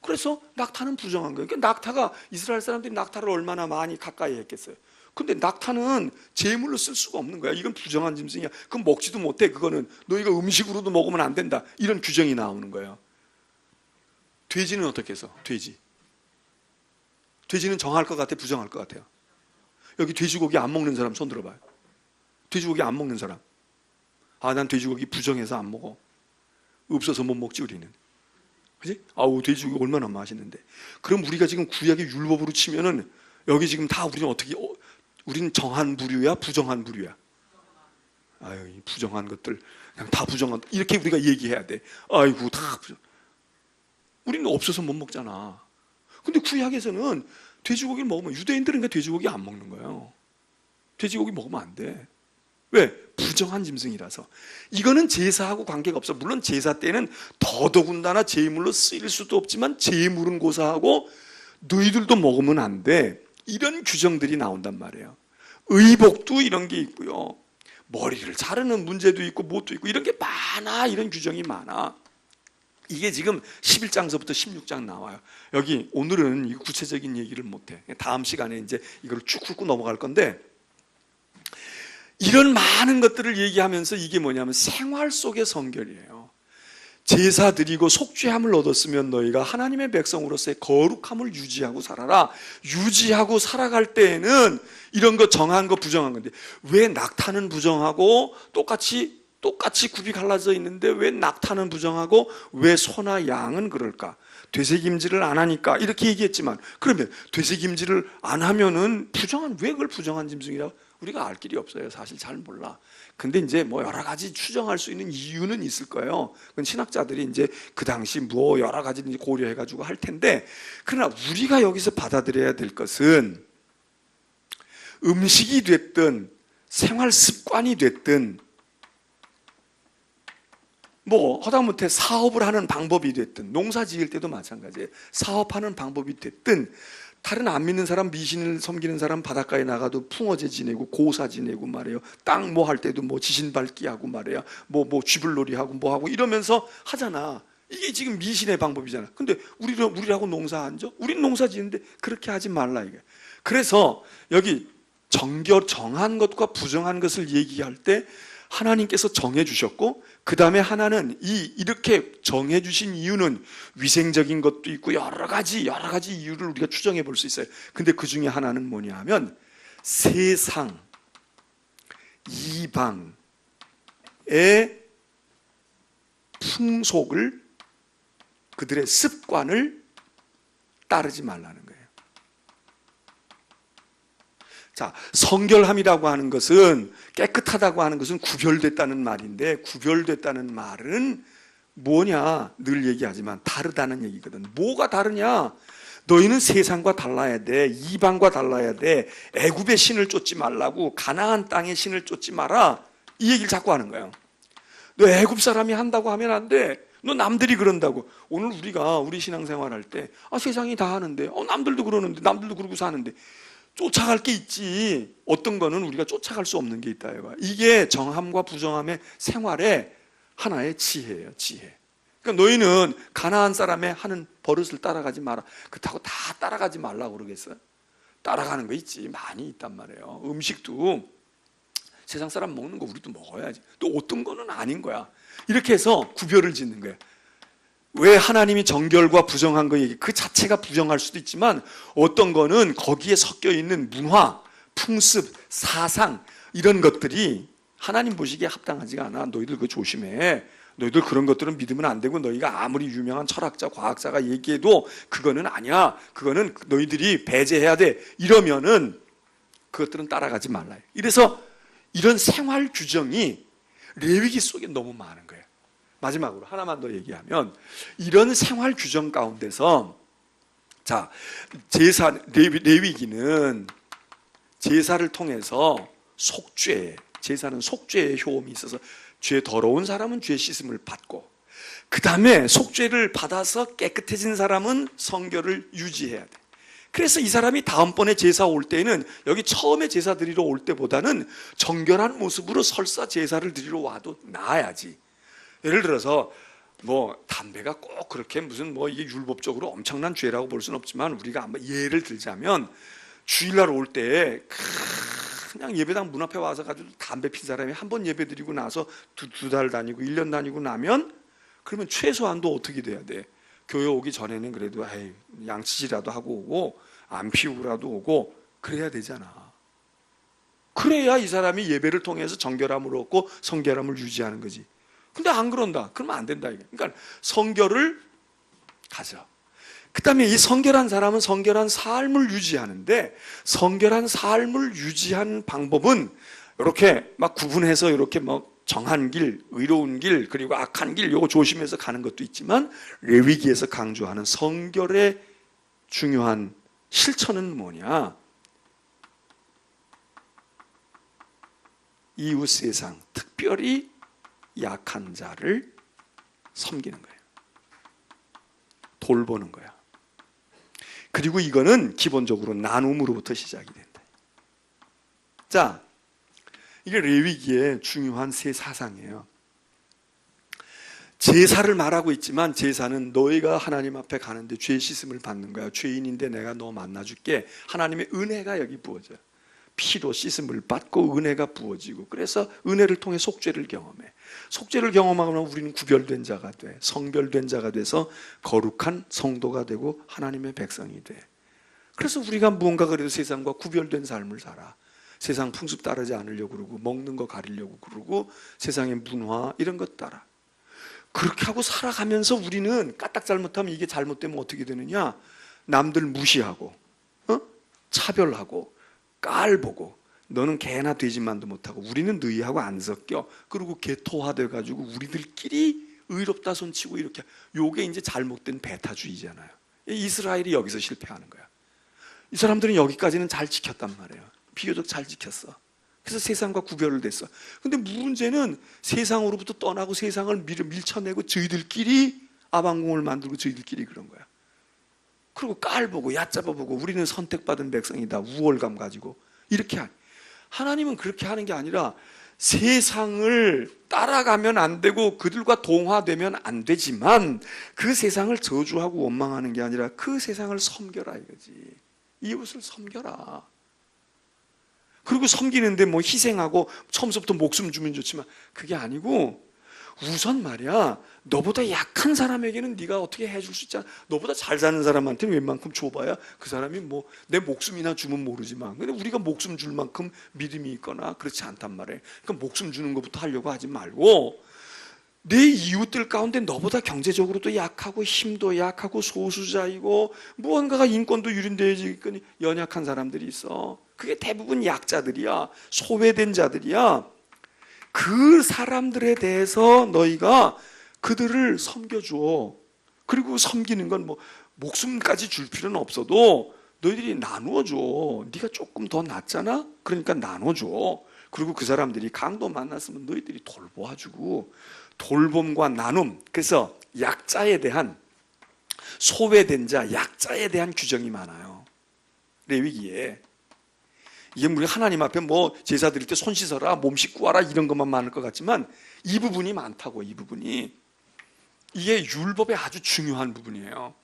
그래서 낙타는 부정한 거예요. 그러니까 낙타가, 이스라엘 사람들이 낙타를 얼마나 많이 가까이 했겠어요. 근데 낙타는 제물로 쓸 수가 없는 거야. 이건 부정한 짐승이야. 그건 먹지도 못해. 그거는 너희가 음식으로도 먹으면 안 된다. 이런 규정이 나오는 거예요. 돼지는 어떻게 해서? 돼지는 정할 것 같아, 부정할 것 같아요? 여기 돼지고기 안 먹는 사람 손 들어봐요. 돼지고기 안 먹는 사람. 난 돼지고기 부정해서 안 먹어. 없어서 못 먹지 우리는. 그지? 돼지고기 얼마나 맛있는데. 그럼 우리가 지금 구약의 율법으로 치면은 여기 지금 다 우리는 어떻게, 우리는 정한 부류야, 부정한 부류야? 이 부정한 것들 그냥 다 부정한, 이렇게 우리가 얘기해야 돼. 아이고 다 부정. 우리는 없어서 못 먹잖아. 근데 구약에서는 돼지고기를 먹으면, 유대인들은 그러니까 돼지고기 안 먹는 거예요. 돼지고기 먹으면 안 돼. 왜? 부정한 짐승이라서. 이거는 제사하고 관계가 없어. 물론 제사 때는 더더군다나 제물로 쓰일 수도 없지만 제물은 고사하고 너희들도 먹으면 안 돼. 이런 규정들이 나온단 말이에요. 의복도 이런 게 있고요. 머리를 자르는 문제도 있고 뭣도 있고, 이런 게 많아. 이런 규정이 많아. 이게 지금 11장서부터 16장 나와요. 여기 오늘은 이 구체적인 얘기를 못해. 다음 시간에 이제 이걸 쭉 훑고 넘어갈 건데, 이런 많은 것들을 얘기하면서 이게 뭐냐면 생활 속의 성결이에요. 제사 드리고 속죄함을 얻었으면 너희가 하나님의 백성으로서의 거룩함을 유지하고 살아라. 유지하고 살아갈 때에는 이런 거 정한 거 부정한 건데, 왜 낙타는 부정하고 똑같이 굽이 갈라져 있는데 왜 낙타는 부정하고 왜 소나 양은 그럴까? 되새김질을 안 하니까 이렇게 얘기했지만, 그러면 되새김질을 안 하면은 왜 그걸 부정한 짐승이라고? 우리가 알 길이 없어요. 사실 잘 몰라. 근데 이제 뭐 여러 가지 추정할 수 있는 이유는 있을 거예요. 그건 신학자들이 이제 그 당시 뭐 여러 가지 고려해가지고 할 텐데, 그러나 우리가 여기서 받아들여야 될 것은 음식이 됐든 생활 습관이 됐든 뭐 하다못해 사업을 하는 방법이 됐든, 농사 지을 때도 마찬가지예요. 사업하는 방법이 됐든, 다른 안 믿는 사람, 미신을 섬기는 사람 바닷가에 나가도 풍어제 지내고 고사 지내고 말이에요. 땅 뭐 할 때도 뭐 지신 밟기 하고 말이야. 뭐 쥐불놀이 하고 뭐 하고 이러면서 하잖아. 이게 지금 미신의 방법이잖아. 근데 우리라고 농사 안 져? 우린 농사 지는데 그렇게 하지 말라 이게. 그래서 여기 정한 것과 부정한 것을 얘기할 때 하나님께서 정해 주셨고, 그 다음에 하나는 이렇게 정해 주신 이유는 위생적인 것도 있고 여러 가지 이유를 우리가 추정해 볼 수 있어요. 근데 그 중에 하나는 뭐냐 하면 세상, 이방의 풍속을, 그들의 습관을 따르지 말라는 거예요. 자, 성결함이라고 하는 것은, 깨끗하다고 하는 것은 구별됐다는 말인데, 구별됐다는 말은 뭐냐? 늘 얘기하지만 다르다는 얘기거든. 뭐가 다르냐? 너희는 세상과 달라야 돼. 이방과 달라야 돼. 애굽의 신을 쫓지 말라고, 가나안 땅의 신을 쫓지 마라. 이 얘기를 자꾸 하는 거예요. 너 애굽 사람이 한다고 하면 안 돼. 너 남들이 그런다고. 오늘 우리 신앙생활 할 때 세상이 다 하는데, 남들도 그러는데, 남들도 그러고 사는데 쫓아갈 게 있지. 어떤 거는 우리가 쫓아갈 수 없는 게 있다. 이게 정함과 부정함의 생활의 하나의 지혜예요. 지혜. 그러니까 너희는 가나안 사람의 하는 버릇을 따라가지 마라. 그렇다고 다 따라가지 말라고 그러겠어요? 따라가는 거 있지. 많이 있단 말이에요. 음식도 세상 사람 먹는 거 우리도 먹어야지. 또 어떤 거는 아닌 거야. 이렇게 해서 구별을 짓는 거예요. 왜 하나님이 정결과 부정한 거 얘기, 그 자체가 부정할 수도 있지만 어떤 거는 거기에 섞여 있는 문화, 풍습, 사상 이런 것들이 하나님 보시기에 합당하지가 않아. 너희들 그거 조심해. 너희들 그런 것들은 믿으면 안 되고, 너희가 아무리 유명한 철학자, 과학자가 얘기해도 그거는 아니야. 그거는 너희들이 배제해야 돼. 이러면은 그것들은 따라가지 말라. 이래서 이런 생활 규정이 레위기 속에 너무 많은 거예요. 마지막으로 하나만 더 얘기하면, 이런 생활 규정 가운데서 자, 레위기는 제사를 통해서 속죄, 제사는 속죄의 효험이 있어서 죄 더러운 사람은 죄 씻음을 받고, 그 다음에 속죄를 받아서 깨끗해진 사람은 성결을 유지해야 돼. 그래서 이 사람이 다음번에 제사 올 때에는 여기 처음에 제사 드리러 올 때보다는 정결한 모습으로 설사 제사를 드리러 와도 나아야지. 예를 들어서 뭐 담배가 꼭 그렇게 무슨 뭐 이게 율법적으로 엄청난 죄라고 볼 수는 없지만, 우리가 한번 예를 들자면 주일날 올 때 그냥 예배당 문 앞에 와서 가지고 담배 핀 사람이 한 번 예배 드리고 나서 두 달 다니고 1년 다니고 나면, 그러면 최소한도 어떻게 돼야 돼? 교회 오기 전에는 그래도 양치질이라도 하고 오고 안 피우고라도 오고 그래야 되잖아. 그래야 이 사람이 예배를 통해서 정결함을 얻고 성결함을 유지하는 거지. 근데 안 그런다. 그러면 안 된다. 그러니까 성결을 가져. 그 다음에 이 성결한 사람은 성결한 삶을 유지하는데, 성결한 삶을 유지한 방법은 이렇게 막 구분해서 이렇게 막 정한 길, 의로운 길, 그리고 악한 길, 요거 조심해서 가는 것도 있지만, 레위기에서 강조하는 성결의 중요한 실천은 뭐냐? 이웃 세상, 특별히 약한 자를 섬기는 거예요. 돌보는 거야. 그리고 이거는 기본적으로 나눔으로부터 시작이 된다. 자, 이게 레위기의 중요한 세 사상이에요. 제사를 말하고 있지만, 제사는 너희가 하나님 앞에 가는데 죄 씻음을 받는 거야. 죄인인데 내가 너 만나줄게. 하나님의 은혜가 여기 부어져요. 피로 씻음을 받고 은혜가 부어지고, 그래서 은혜를 통해 속죄를 경험해. 속죄를 경험하면 우리는 구별된 자가 돼. 성별된 자가 돼서 거룩한 성도가 되고 하나님의 백성이 돼. 그래서 우리가 무언가 그래도 세상과 구별된 삶을 살아. 세상 풍습 따르지 않으려고 그러고, 먹는 거 가리려고 그러고, 세상의 문화 이런 것 따라. 그렇게 하고 살아가면서 우리는 까딱 잘못하면, 이게 잘못되면 어떻게 되느냐? 남들 무시하고, 차별하고, 깔보고, 너는 개나 돼지만도 못하고 우리는 너희하고 안 섞여. 그리고 개토화돼가지고 우리들끼리 의롭다 손치고 이렇게. 요게 이제 잘못된 배타주의잖아요. 이스라엘이 여기서 실패하는 거야. 이 사람들은 여기까지는 잘 지켰단 말이에요. 비교적 잘 지켰어. 그래서 세상과 구별을 됐어. 근데 문제는 세상으로부터 떠나고 세상을 밀쳐내고 저희들끼리 아방궁을 만들고 저희들끼리 그런 거야. 그리고 깔보고 얕잡아보고 우리는 선택받은 백성이다, 우월감 가지고 이렇게 하나님은 그렇게 하는 게 아니라, 세상을 따라가면 안 되고 그들과 동화되면 안 되지만, 그 세상을 저주하고 원망하는 게 아니라 그 세상을 섬겨라 이거지. 이웃을 섬겨라. 그리고 섬기는데 뭐 희생하고 처음부터 목숨 주면 좋지만 그게 아니고, 우선 말이야, 너보다 약한 사람에게는 네가 어떻게 해줄 수 있잖아. 너보다 잘 사는 사람한테는 웬만큼 줘봐야 그 사람이 뭐 내 목숨이나 주면 모르지만, 근데 우리가 목숨 줄 만큼 믿음이 있거나 그렇지 않단 말이에요. 그러니까 목숨 주는 것부터 하려고 하지 말고, 내 이웃들 가운데 너보다 경제적으로도 약하고 힘도 약하고 소수자이고 무언가가 인권도 유린되지 연약한 사람들이 있어. 그게 대부분 약자들이야. 소외된 자들이야. 그 사람들에 대해서 너희가 그들을 섬겨줘. 그리고 섬기는 건 뭐 목숨까지 줄 필요는 없어도 너희들이 나누어줘. 네가 조금 더 낫잖아? 그러니까 나눠줘. 그리고 그 사람들이 강도 만났으면 너희들이 돌보아주고, 돌봄과 나눔. 그래서 약자에 대한, 소외된 자, 약자에 대한 규정이 많아요, 레위기에. 이게 우리 하나님 앞에 뭐 제사 드릴 때 손 씻어라, 몸 씻고 와라 이런 것만 많을 것 같지만, 이 부분이 많다고. 이 부분이, 이게 율법의 아주 중요한 부분이에요.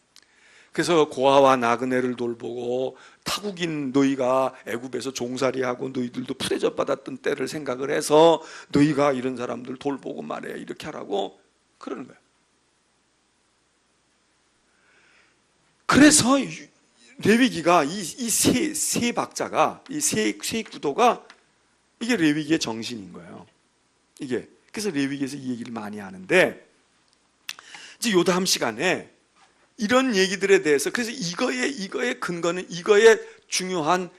그래서 고아와 나그네를 돌보고, 타국인 너희가 애굽에서 종살이하고 너희들도 푸대접 받았던 때를 생각을 해서 너희가 이런 사람들 돌보고 말해 이렇게 하라고 그러는 거예요. 그래서 레위기가 이 세 박자가 이 세 구도가 이게 레위기의 정신인 거예요. 이게 그래서 레위기에서 이 얘기를 많이 하는데 이제 요 다음 시간에 이런 얘기들에 대해서 그래서 이거의 근거는 이거의 중요한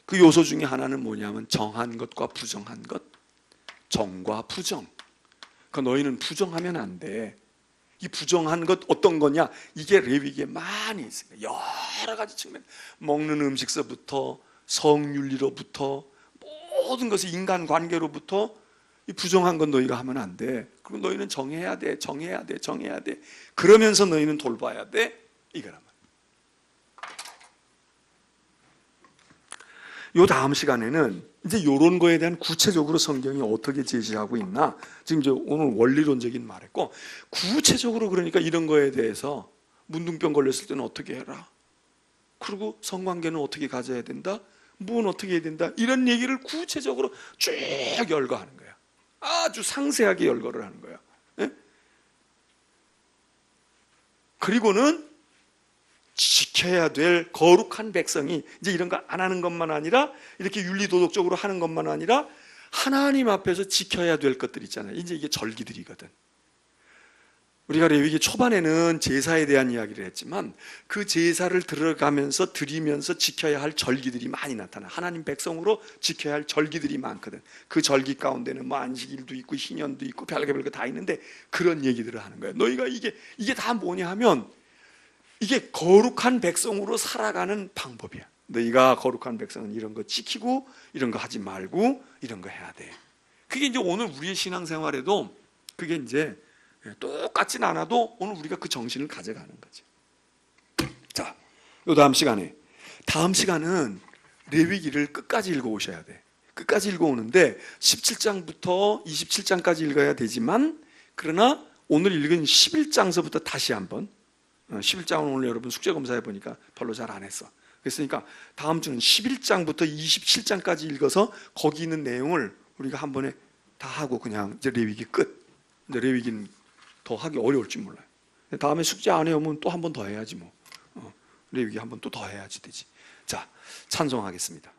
그 요소 중에 하나는 뭐냐면 정한 것과 부정한 것, 정과 부정. 그 너희는 부정하면 안 돼. 이 부정한 것 어떤 거냐? 이게 레위기에 많이 있습니다. 여러 가지 측면, 먹는 음식서부터 성윤리로부터 모든 것이 인간관계로부터 이 부정한 건 너희가 하면 안 돼. 그리고 너희는 정해야 돼. 그러면서 너희는 돌봐야 돼. 이거란 말이야. 요 다음 시간에는 이제 이런 거에 대한 구체적으로 성경이 어떻게 제시하고 있나, 지금 이제 오늘 원리론적인 말했고, 구체적으로 그러니까 이런 거에 대해서 문둥병 걸렸을 때는 어떻게 해라, 그리고 성관계는 어떻게 가져야 된다, 무엇은 어떻게 해야 된다, 이런 얘기를 구체적으로 쭉 열거하는 거예요. 아주 상세하게 열거를 하는 거예요. 예? 그리고는 지켜야 될 거룩한 백성이 이제 이런 거 안 하는 것만 아니라, 이렇게 윤리도덕적으로 하는 것만 아니라 하나님 앞에서 지켜야 될 것들 있잖아요. 이제 이게 절기들이거든. 우리가 레위기 초반에는 제사에 대한 이야기를 했지만 그 제사를 들어가면서 드리면서 지켜야 할 절기들이 많이 나타나. 하나님 백성으로 지켜야 할 절기들이 많거든. 그 절기 가운데는 뭐 안식일도 있고 희년도 있고 별거 다 있는데 그런 얘기들을 하는 거예요. 너희가 이게 다 뭐냐 하면 이게 거룩한 백성으로 살아가는 방법이야. 너희가 거룩한 백성은 이런 거 지키고 이런 거 하지 말고 이런 거 해야 돼. 그게 이제 오늘 우리의 신앙생활에도 그게 이제 똑같진 않아도 오늘 우리가 그 정신을 가져가는 거죠. 자, 요 다음 시간은 레위기를 끝까지 읽어오셔야 돼. 끝까지 읽어오는데 17장부터 27장까지 읽어야 되지만, 그러나 오늘 읽은 11장서부터 다시 한번, 11장은 오늘 여러분 숙제검사해 보니까 별로 잘 안 했어. 그랬으니까 다음 주는 11장부터 27장까지 읽어서 거기 있는 내용을 우리가 한 번에 다 하고 그냥 이제 레위기 끝. 이제 레위기는 더 하기 어려울지 몰라요. 다음에 숙제 안 해오면 또 한 번 더 해야지 뭐. 레위기 한 번 또 더 해야지 되지. 자, 찬송하겠습니다.